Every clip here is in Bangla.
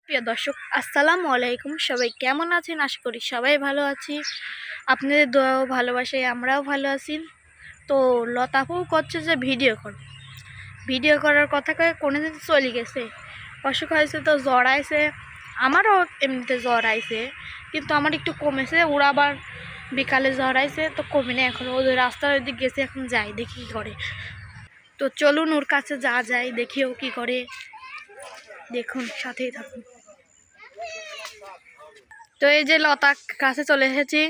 প্রিয় দর্শক, আসসালামু আলাইকুম। সবাই কেমন আছেন? আশা করি সবাই ভালো আছি। আপনাদের দোয়া ও ভালোবাসায় আমরাও ভালো আছি। তো লতাফু করছে যে ভিডিও করার কথা কয়ে কোনো দিন চলে গেছে। অসুখ হয়েছে, তো জ্বর আইছে। আমারও এমনিতে জ্বর আইছে, কিন্তু আমার একটু কমেছে। ওরা আবার বিকালে জ্বর আইছে, তো কমে না এখন। ওদের রাস্তার ওদিক গেছে, এখন যাই দেখি কী করে। তো চলুন ওর কাছে যা যায়, দেখি ও কী করে। দেখুন, সাথেই থাকুন। তো এই যে লতা কাছে চলে এসেছি।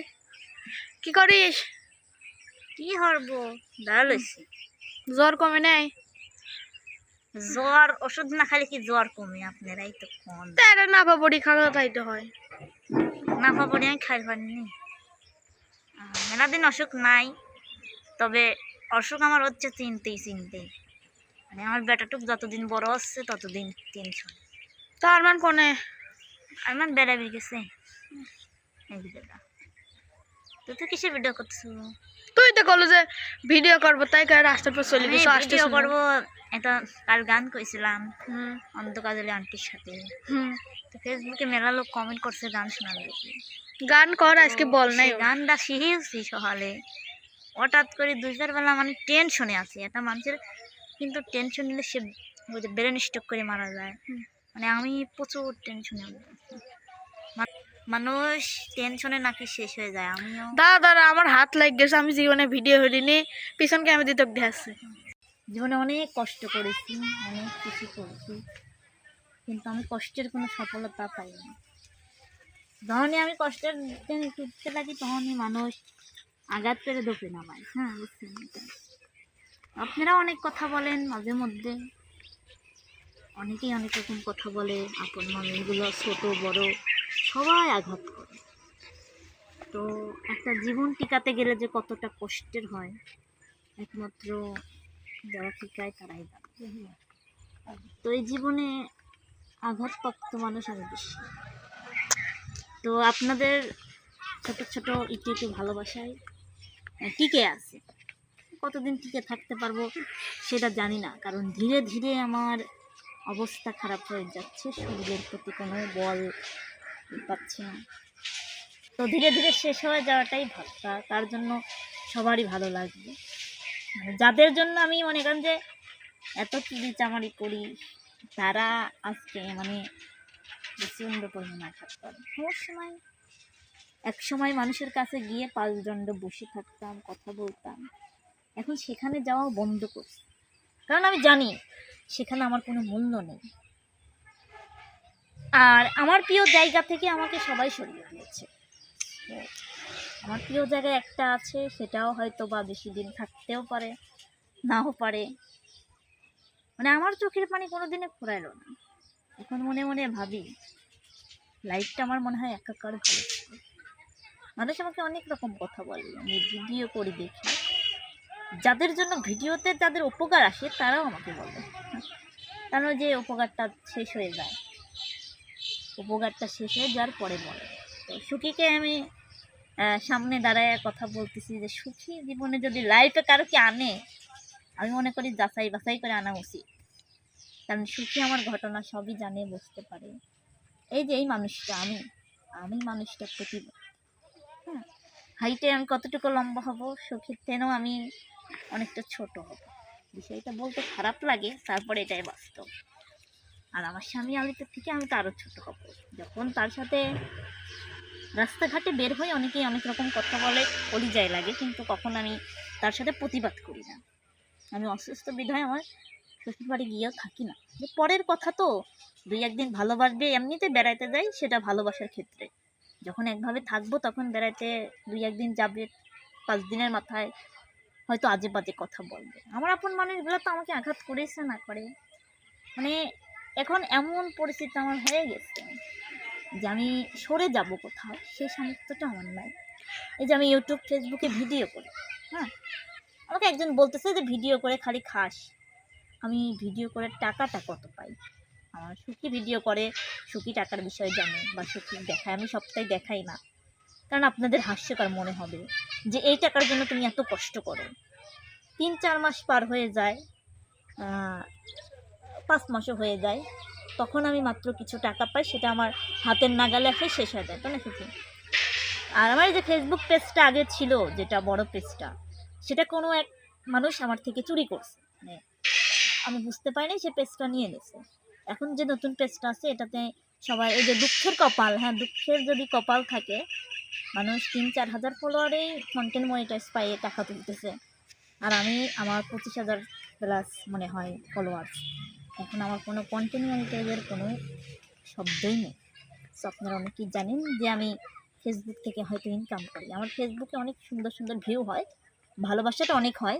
কি করিস? কি হরবো দাঁড়াইছি। জ্বর কমে নাই? জ্বর ওষুধ না খাইলে কি জ্বর কমে? আপনারাই তো কোন তার নাফা বড়ি খাওয়া তাইতে হয়। নাফা পড়ে আমি খাই পারিনি। মেলা দিন অসুখ নাই, তবে অসুখ আমার হচ্ছে চিনতে মানে আমার বেটাটুক যতদিন বড় হচ্ছে ততদিন টেনশন। তো আরমান কোনে? আমার বেড়া গেছে এক বেলা। তুই কিসে ভিডিও করছো? তুই তো কলো যে ভিডিও করবো, তাই রাস্তার পর চলে গেছো। ভিডিও করবো, এটা কাল গান কইছিলাম হুম অন্ধকাজলি আন্টির সাথে। হুম তো ফেসবুকে মেলা লোক কমেন্ট করছে গান শোনার দেখি। গান কর, আজকে বল নাই। গানটা শিখেছি সকালে, হঠাৎ করে দুইটার বেলা মানে টেনশনে আছে একটা মানুষের। কিন্তু টেনশন নিলে সে ব্রেন স্ট্রোক করে মারা যায়। মানে আমি প্রচুর টেনশনে। মানুষ টেনশনে নাকি শেষ হয়ে যায়। আমিও দাদা আমার হাত লাগ গেছে। আমি জীবনে ভিডিও হইনি, পিছনকে আমি দিতে দেখছি। জীবনে অনেক কষ্ট করেছি, অনেক কিছু করেছি, কিন্তু আমি কষ্টের কোনো সফলতা পাইনি। যখনই আমি কষ্টের টুটতে লাগি তখনই মানুষ আঘাত করে দোপে নামায়। হ্যাঁ, বুঝছেন? আপনারা অনেক কথা বলেন মাঝে মধ্যে, অনেকেই অনেক রকম কথা বলে। আপন মানুষগুলো ছোট বড় সবাই আঘাত করে। তো একটা জীবন টিকাতে গেলে যে কতটা কষ্টের হয়, একমাত্র যারা টিকায় তারাই জানে। তো এই জীবনে আঘাতপ্রাপ্ত মানুষ আমি বেশি। তো আপনাদের ছোট ছোট একটু একটু ভালোবাসায় টিকে আছে। কতদিন টিকে থাকতে পারবো সেটা জানি না, কারণ ধীরে ধীরে আমার অবস্থা খারাপ হয়ে যাচ্ছে। শরীরের প্রতি কোনো বল পাচ্ছি না। তো ধীরে ধীরে শেষ হয়ে যাওয়াটাই ভালো, তার জন্য সবারই ভালো লাগবে। মানে যাদের জন্য আমি মনে করেন যে এত চামারি করি, তারা আজকে মানে প্রচণ্ড পরিমাণে আঘাত করে। সমস্যা নাই, এক সময় মানুষের কাছে গিয়ে পাঁচদণ্ড বসে থাকতাম, কথা বলতাম। এখন সেখানে যাওয়া বন্ধ করছি, কারণ আমি জানি সেখানে আমার কোনো মূল্য নেই। আর আমার প্রিয় জায়গা থেকে আমাকে সবাই সরিয়ে দিয়েছে। আমার প্রিয় জায়গায় একটা আছে, সেটাও হয়তো বা বেশি দিন থাকতেও পারে, নাও পারে। মানে আমার চোখের পানি কোনোদিনে ফুরাইল না। এখন মনে মনে ভাবি লাইফটা আমার মনে হয় একাকার ভালো। মানুষ আমাকে অনেক রকম কথা বলে, আমি ভিডিও করে দেখি, যাদের জন্য ভিডিওতে যাদের উপকার আসে তারাও আমাকে বলে। কারণ যে উপকারটা শেষ হয়ে যায়, উপকারটা শেষ হয়ে যাওয়ার পরে বলে। তো সুখীকে আমি সামনে দাঁড়ায় কথা বলতেছি যে সুখী জীবনে যদি লাইফে কারো কি আনে, আমি মনে করি যাচাই বাছাই করে আনা উচিত। কারণ সুখী আমার ঘটনা সবই জানে, বুঝতে পারে। এই যে এই মানুষটা, আমি মানুষটা প্রতিভা। হ্যাঁ, হাইটে আমি কতটুকু লম্বা হব, সুখীর থেকেও আমি অনেকটা ছোট হব। বিষয়টা বলতে খারাপ লাগে, তারপরে এটাই বাস্তব। আর আমার স্বামী আলিতের থেকে আমি তো আরও ছোট হব। যখন তার সাথে রাস্তাঘাটে বের হই, অনেকেই অনেক রকম কথা বলে, পরিচয় লাগে, কিন্তু কখন আমি তার সাথে প্রতিবাদ করি না। আমি অসুস্থ বিধায় আমার শ্বশুর বাড়ি গিয়েও থাকি না। যে পরের কথা, তো দুই একদিন ভালোবাসবে এমনিতে বেড়াইতে যাই, সেটা ভালোবাসার ক্ষেত্রে। যখন একভাবে থাকবো তখন বেড়াইতে দুই একদিন যাবে, 5 দিনের মাথায় হয়তো আজে বাজে কথা বলবে। আমার আপন মানুষগুলো তো আমাকে আঘাত করেছে না করে। মানে এখন এমন পরিস্থিতি আমার হয়ে গেছে যে আমি সরে যাব কোথাও, সেই সামর্থ্যটা আমার নাই। এই যে আমি ইউটিউব ফেসবুকে ভিডিও করি, হ্যাঁ, আমাকে একজন বলতেছে যে ভিডিও করে খালি খাস। আমি ভিডিও করে টাকাটা কত পাই? আমার সুখী ভিডিও করে, সুখী টাকার বিষয়ে জানে বা সুখী দেখায়, আমি সবটাই দেখাই না। কারণ আপনাদের হাস্যকর মনে হবে যে এই টাকার জন্য তুমি এত কষ্ট করো। 3-4 মাস পার হয়ে যায়, 5 মাসও হয়ে যায়, তখন আমি মাত্র কিছু টাকা পাই, সেটা আমার হাতের নাগালে আসে, শেষ হয়ে যায়, তাই না সেটি? আর আমার এই যে ফেসবুক পেজটা আগে ছিল, যেটা বড় পেজটা, সেটা কোনো এক মানুষ আমার থেকে চুরি করছে, মানে আমি বুঝতে পারিনি, সে পেজটা নিয়ে গেছে। এখন যে নতুন পেজটা আছে এটাতে সবাই এই যে দুঃখের কপাল, হ্যাঁ দুঃখের যদি কপাল থাকে, মানুষ 3-4 হাজার ফলোয়ারেই কন্টেন্ট মনিটাইজ পাইয়ে টাকা তুলতেছে। আর আমি আমার 25,000 প্লাস মনে হয় ফলোয়ার্স। এখন আমার কোনো কন্টেন্ট মনিটাইজের কোনো শব্দই নেই। সো আপনারা অনেকেই জানেন যে আমি ফেসবুক থেকে হয়তো ইনকাম করি। আমার ফেসবুকে অনেক সুন্দর সুন্দর ভিউ হয়, ভালোবাসাটা অনেক হয়।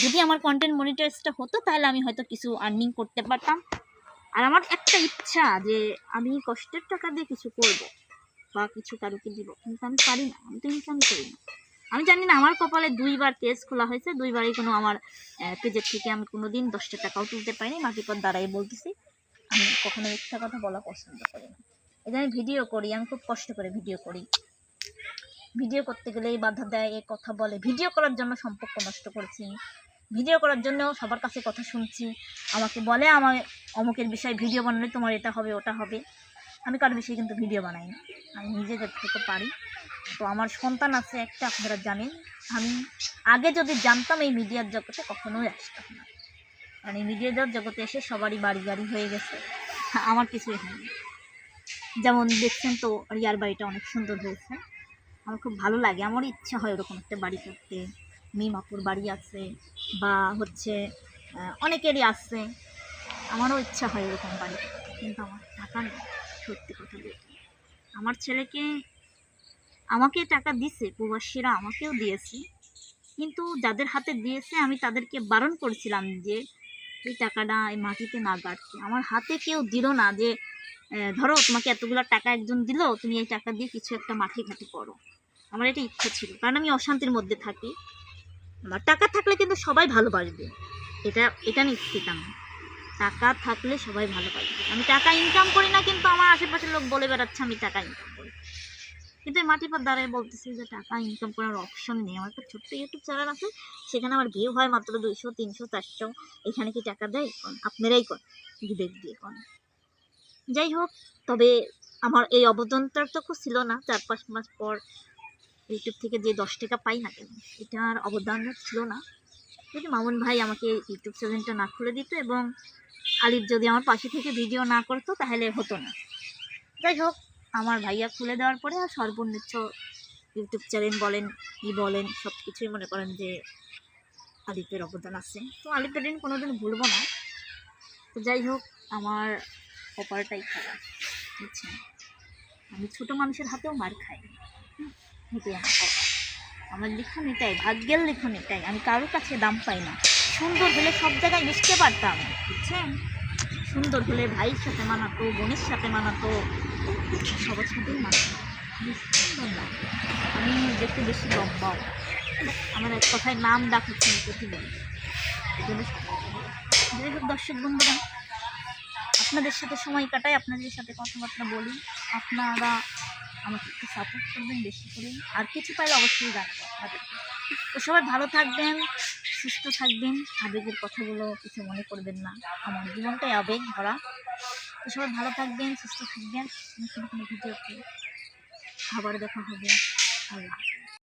যদি আমার কন্টেন্ট মনিটাইজটা হতো তাহলে আমি হয়তো কিছু আর্নিং করতে পারতাম। আর আমার একটা ইচ্ছা যে আমি কষ্টের টাকা দিয়ে কিছু করব বা কিছু কারোকে দিব, কিন্তু আমি পারি না, আমি তো ইনকামই করি না। আমি জানি না, আমার কপালে 2বার পেজ খোলা হয়েছে, 2বারই কোনো আমার পেজের থেকে আমি কোনো দিন 10টা টাকাও তুলতে পারিনি। মাটিপথ দ্বারাই বলতেছি, আমি কখনো মিথ্যা কথা বলা পছন্দ করি না। এই যে আমি ভিডিও করি, আমি খুব কষ্ট করে ভিডিও করি। ভিডিও করতে গেলেই বাধা দেয়, এ কথা বলে, ভিডিও করার জন্য সম্পর্ক নষ্ট করেছি, ভিডিও করার জন্য সবার কাছে কথা শুনছি, আমাকে বলে আমার অমুকের বিষয়ে ভিডিও বানালে তোমার এটা হবে ওটা হবে। আমি কারোর বিষয়ে কিন্তু ভিডিও বানাই না, আমি নিজে যতটুকু পারি। তো আমার সন্তান আছে একটা, আপনারা জানেন। আমি আগে যদি জানতাম এই মিডিয়ার জগতে কখনোই আসতাম না, কারণ এই মিডিয়ার জগতে এসে সবারই বাড়ি গাড়ি হয়ে গেছে, আমার কিছুই হয়নি। যেমন দেখছেন তো, রিয়ার বাড়িটা অনেক সুন্দর হয়েছে, আমার খুব ভালো লাগে, আমার ইচ্ছা হয় ওরকম একটা বাড়ি করতে। মিমাপুর বাড়ি আছে, বা হচ্ছে অনেকেরই আছে, আমারও ইচ্ছা হয় এরকম বাড়ি করতে, কিন্তু আমার টাকা নেই। সত্যি কথা বলতে, আমার ছেলেকে আমাকে টাকা দিছে, প্রবাসীরা আমাকেও দিয়েছে, কিন্তু যাদের হাতে দিয়েছে আমি তাদেরকে বারণ করেছিলাম যে এই টাকাটা এই মাটিতে না গাড়তে। আমার হাতে কেউ দিল না যে ধরো তোমাকে এতগুলো টাকা একজন দিল, তুমি এই টাকা দিয়ে কিছু একটা মাঠে ঘাটে করো। আমার এটা ইচ্ছা ছিল, কারণ আমি অশান্তির মধ্যে থাকি। আমার টাকা থাকলে কিন্তু সবাই ভালোবাসবে, এটা এটা নিশ্চিত। আমি টাকা থাকলে সবাই ভালোবাসবে। আমি টাকা ইনকাম করি না, কিন্তু আমার আশেপাশের লোক বলে বেড়াচ্ছে আমি টাকা ইনকাম করি। কিন্তু এই মাটিপার দ্বারাই বলতেছি যে টাকা ইনকাম করার অপশন নেই। আমার একটা ছোট্ট ইউটিউব চ্যানেল আছে, সেখানে আমার ভিউ হয় মাত্র 200, 300, 400। এখানে কি টাকা দেয়? আপনারাই করেন, বিবেক দিয়ে করেন। যাই হোক, তবে আমার এই অবদানটা তো ছিল না। 4-5 মাস পর ইউটিউব থেকে যে 10 টাকা পাই না কেন, এটার অবদান ছিল না। যদি মামুন ভাই আমাকে ইউটিউব চ্যানেলটা না খুলে দিত এবং আলিফ যদি আমার পাশে থেকে ভিডিও না করতো তাহলে হতো না। যাই হোক, আমার ভাইয়া খুলে দেওয়ার পরে আর সর্বনিচ্ছ ইউটিউব চ্যানেল বলেন কি বলেন সব কিছুই মনে করেন যে আলিফের অবদান আছে। তো আলিফের দিন কোনোদিন ভুলবো না। তো যাই হোক, আমার কপালটাই খারাপ, বুঝছেন? আমি ছোট মানুষের হাতেও মার খাই, এটাই আমার কপাল। আমার লিখন এটাই, ভাগ্যের লিখন এটাই। আমি কারোর কাছে দাম পাই না। সুন্দর হলে সব জায়গায় মিশতে পারতাম, বুঝছেন? সুন্দর হলে ভাইয়ের সাথে মানাতো, বোনের সাথে মানাতো, সবার সাথেই মানাতো। সুন্দর না, আমি দেখতে বেশি লম্বাও, আমার এক কথায় নাম ডাকছে প্রতিদিন। এই জন্য যাই হোক দর্শক বন্ধুরা, আপনাদের সাথে সময় কাটাই, আপনাদের সাথে কথাবার্তা বলি, আপনারা আমাকে একটু সাপোর্ট করবেন বেশি করে। আর কিছু পাইলে অবশ্যই জানাবো আপনাদেরকে। তো সবাই ভালো থাকবেন, সুস্থ থাকবেন, আবেগের কথাগুলো কিছু মনে করবেন না, আমার জীবনটাই আবেগ ভরা। তো সবাই ভালো থাকবেন, সুস্থ থাকবেন। নতুন কোনো ভিডিওতে আবার দেখা হবে। আল্লাহ।